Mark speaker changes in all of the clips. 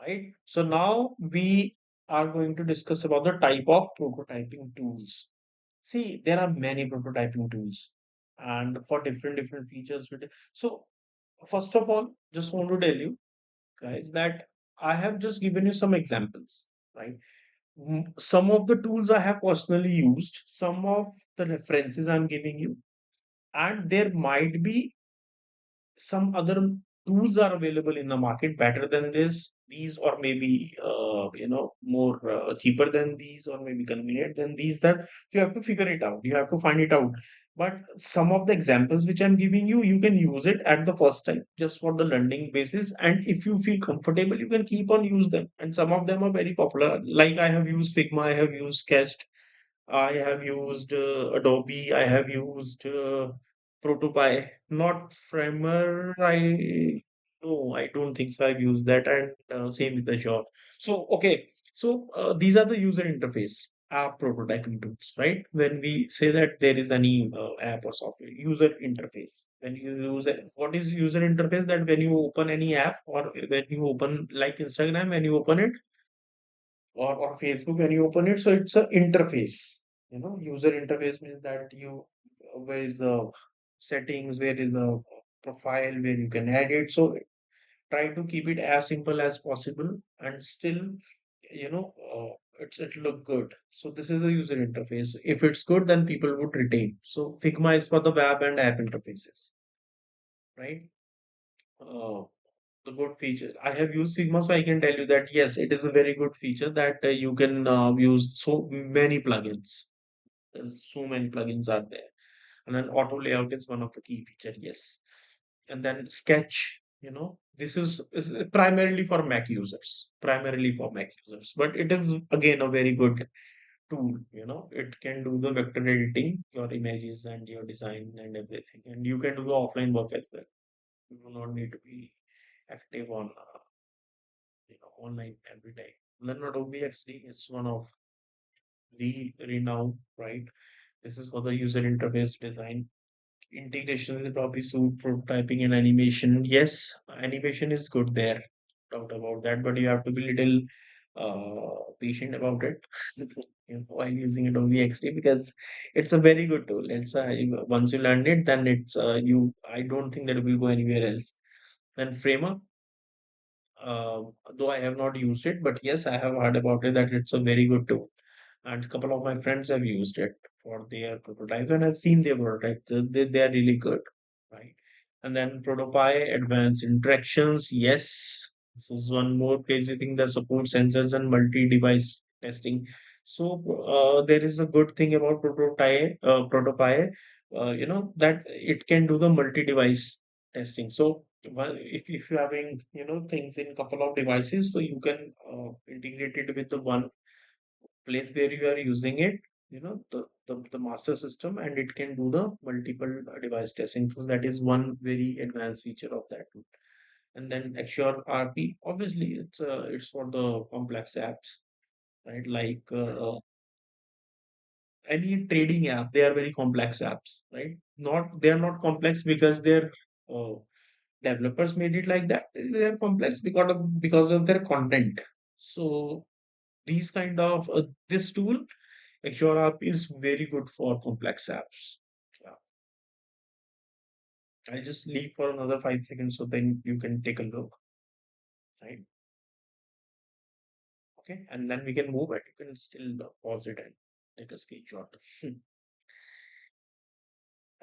Speaker 1: right? So now we are going to discuss about the type of prototyping tools. See, there are many prototyping tools and for different features. So first of all, just want to tell you guys that I have just given you some examples, right? Some of the tools I have personally used, some of the references I'm giving you, and there might be some other tools are available in the market better than these, or maybe more cheaper than these, or maybe convenient than these. That you have to figure it out. You have to find it out. But some of the examples which I'm giving you, you can use it at the first time just for the learning basis. And if you feel comfortable, you can keep on use them. And some of them are very popular. Like I have used Figma, I have used Sketch, I have used Adobe, I have used Protopie, not Framer. No, I don't think so. I've used that, and same with the job. So, okay, so these are the user interface app prototyping tools, right? When we say that there is any app or software, user interface. When you use it, what is user interface? That when you open any app or when you open like Instagram, when you open it, or Facebook when you open it. So it's a interface. User interface means that where is the settings, where is the profile, where you can add it. So try to keep it as simple as possible and still, it look good. So this is a user interface. If it's good, then people would retain. So Figma is for the web and app interfaces, right? Uh, the good feature. I have used Figma, so I can tell you that yes, it is a very good feature that you can use so many plugins. So many plugins are there, and then auto layout is one of the key feature. Yes, and then Sketch. This is primarily for Mac users. Primarily for Mac users, but it is again a very good tool. It can do the vector editing, your images and your design and everything, and you can do the offline work as well. You do not need to be active on online every day. Leonardo OBXD is one of the renowned, right? This is for the user interface design. Integration with Adobe Suite, prototyping and animation. Yes, animation is good there. Doubt about that, but you have to be little patient about it while using Adobe XD because it's a very good tool. Once you learn it, then it's you. I don't think that it will go anywhere else. And Framer, uh, though I have not used it, but yes, I have heard about it that it's a very good tool. And a couple of my friends have used it for their prototypes, and I've seen their prototypes. They are really good, right? And then Protopie, advanced interactions. Yes, this is one more crazy thing that supports sensors and multi-device testing. So there is a good thing about Protopie, that it can do the multi-device testing. So if you're having things in couple of devices, so you can integrate it with the one place where you are using it, the master system, and it can do the multiple device testing. So that is one very advanced feature of that tool. And then Azure RP, obviously it's for the complex apps, right? Like any trading app, they are very complex apps, right? Not they are not complex because their uh, developers made it like that. They are complex because of their content. So these kind of this tool Azure app is very good for complex apps. Yeah. I'll just leave for another 5 seconds so then you can take a look, right? Okay. And then we can move it. You can still pause it and take a screenshot.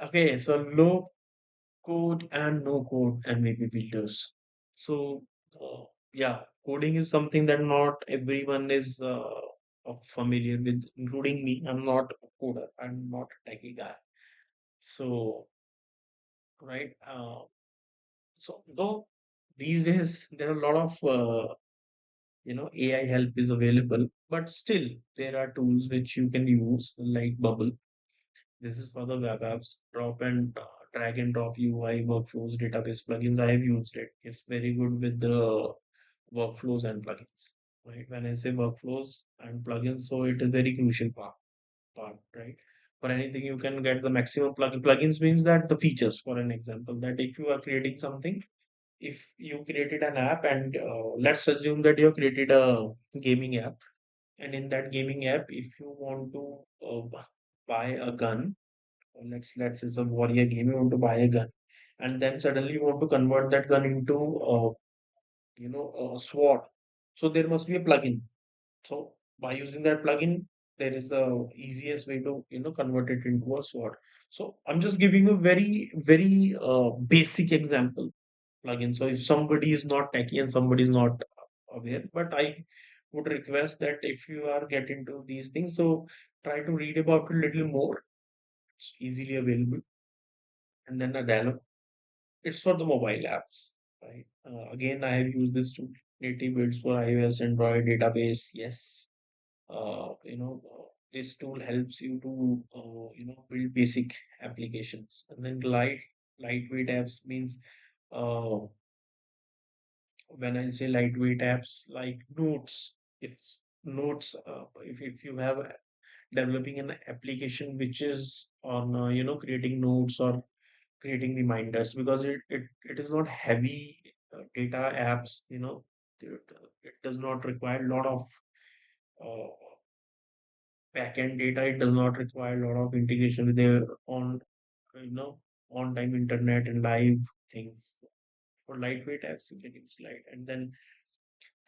Speaker 1: Okay. So low code and no code MVP builders. So, yeah, coding is something that not everyone is familiar with, including me. I'm not a coder. I'm not a techie guy. So, right. So though these days there are a lot of AI help is available, but still there are tools which you can use like Bubble. This is for the web apps, drop and drag and drop UI workflows, database plugins. I have used it. It's very good with the workflows and plugins. Right. When I say workflows and plugins, so it is very crucial part, right? For anything you can get the maximum plugins means that the features, for an example, that if you are creating something if you created an app and let's assume that you created a gaming app, and in that gaming app, if you want to buy a gun, let's it's a warrior game, you want to buy a gun, and then suddenly you want to convert that gun into a sword. So there must be a plugin. So by using that plugin, there is the easiest way to convert it into a sword. So I'm just giving a very very basic example plugin. So if somebody is not techie and somebody is not aware, but I would request that if you are getting into these things, so try to read about it a little more. It's easily available. And then Adalo, it's for the mobile apps, right? Again, I have used this tool, native builds for iOS, Android database. Yes, this tool helps you to build basic applications. And then lightweight apps means uh, when I say lightweight apps like Notes, if if you have developing an application which is on creating notes or creating reminders, because it is not heavy data apps, it does not require a lot of uh, backend data. It does not require a lot of integration with their on you know on time internet and live things. For lightweight apps, you can use light, and then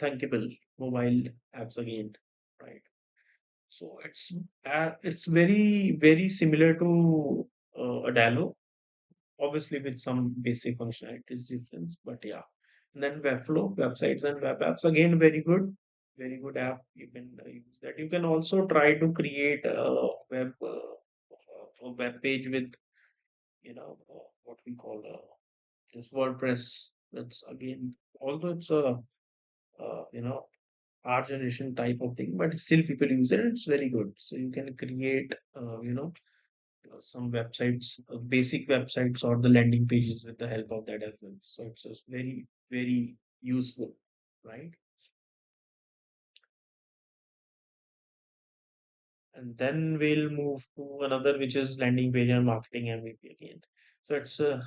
Speaker 1: Thinkable mobile apps again, right? So it's very very similar to Adalo, obviously with some basic functionalities difference, but yeah. And then Webflow, websites and web apps, again very good app. You can use that. You can also try to create a web page with what we call this WordPress. That's again, although it's a you know our generation type of thing, but still people use it. It's very good. So you can create some websites, basic websites or the landing pages with the help of that as well. So it's just very, very useful, right? And then we'll move to another, which is landing page and marketing MVP again. So it's a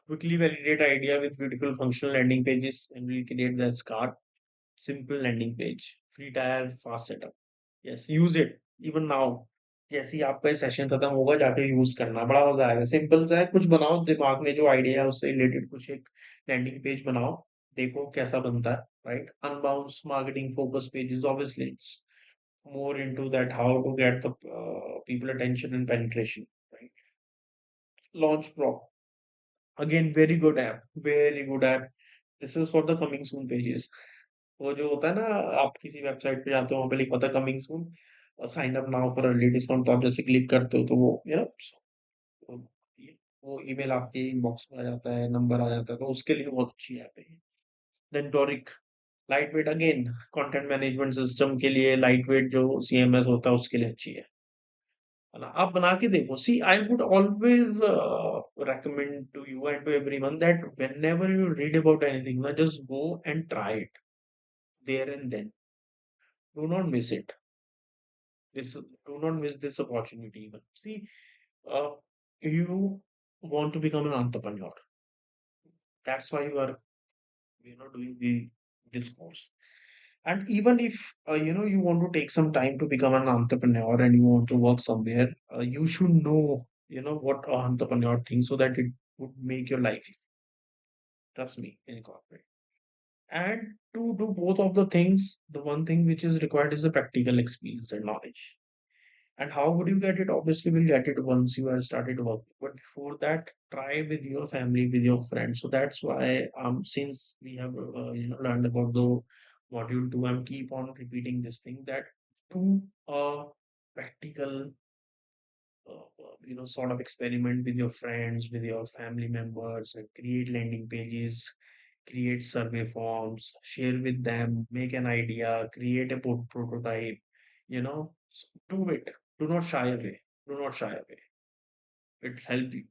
Speaker 1: quickly validate idea with beautiful functional landing pages, and we'll create that cart. Simple landing page, free tire, fast setup. Yes, use it even now. जैसे ही आपका ये session खत्म होगा जाके use करना, बड़ा मजा आएगा। सिंपल सा है, कुछ बनाओ दिमाग में जो आइडिया है उससे रिलेटेड कुछ एक लैंडिंग पेज बनाओ, देखो कैसा बनता है, right? Unbounce marketing focus pages, obviously it's more into that how to get the people attention and penetration, right? Launch Pro, again very good app. This is for the coming soon pages. वो जो होता है ना, आप किसी website पे जाते हो वहां पे लिखा होता है coming soon, sign up now for early discount, तो आप जैसे क्लिक करते हो तो वो वो ईमेल आपके इनबॉक्स में आ जाता है, नंबर आ जाता है, तो उसके लिए बहुत अच्छी ऐप है। Then Doric, light weight, again content management system के लिए लाइट वेट जो सीएमएस होता है उसके लिए अच्छी है ना? आप बना के देखो। See I would always recommend to you and to everyone that whenever you read about anything, na, just go and try it there and then. Do not miss it. This Do not miss this opportunity even. See, uh, you want to become an entrepreneur. That's why you are, doing this course. And even if you want to take some time to become an entrepreneur and you want to work somewhere, you should know, what an entrepreneur thinks so that it would make your life easy. Trust me, in corporate. And to do both of the things, the one thing which is required is the practical experience and knowledge. And how would you get it? Obviously, we'll get it once you have started working. But before that, try with your family, with your friends. So that's why, since we have learned about the module two, I'm keep on repeating this thing that do a practical, sort of experiment with your friends, with your family members, and create landing pages, create survey forms, share with them, make an idea, create a prototype, do it. Do not shy away. Do not shy away. It help you.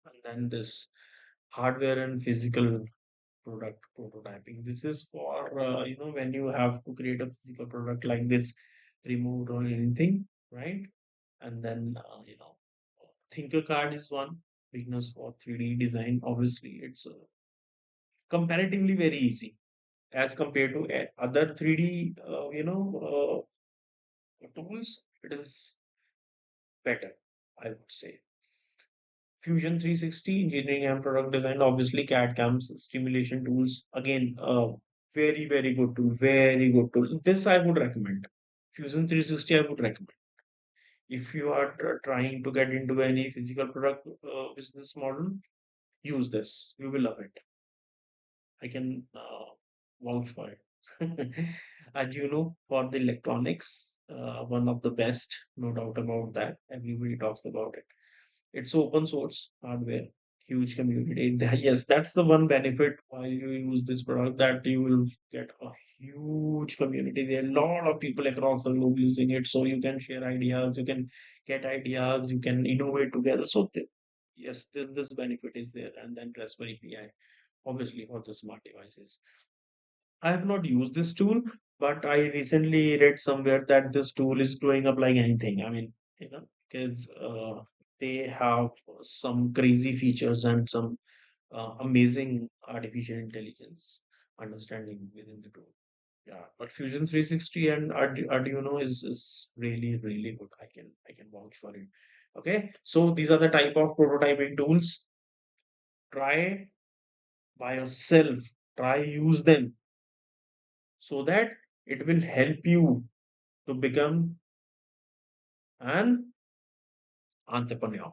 Speaker 1: And then this hardware and physical product prototyping. This is for when you have to create a physical product like this, remote or anything, right? And then Thinker card is one. beginners for 3D design, obviously it's comparatively very easy as compared to other 3D, tools. It is better, I would say. Fusion 360, engineering and product design, obviously CAD CAMs, simulation tools. Again, very, very good tool, very good tool. This I would recommend. Fusion 360, I would recommend. If you are trying to get into any physical product business model, use this. You will love it. I can vouch for it. And for the electronics, one of the best, no doubt about that. Everybody talks about it. It's open source hardware, huge community. Yes, that's the one benefit while you use this product, that you will get a huge community. There are a lot of people across the globe using it, so you can share ideas, you can get ideas, you can innovate together. So yes, this benefit is there, and then Raspberry Pi, obviously for the smart devices. I have not used this tool, but I recently read somewhere that this tool is blowing up like anything. I mean, because they have some crazy features and some amazing artificial intelligence understanding within the tool. Yeah, but Fusion 360 and Arduino is really, really good. I can vouch for it. Okay, so these are the type of prototyping tools. Try by yourself. Try use them so that it will help you to become an entrepreneur.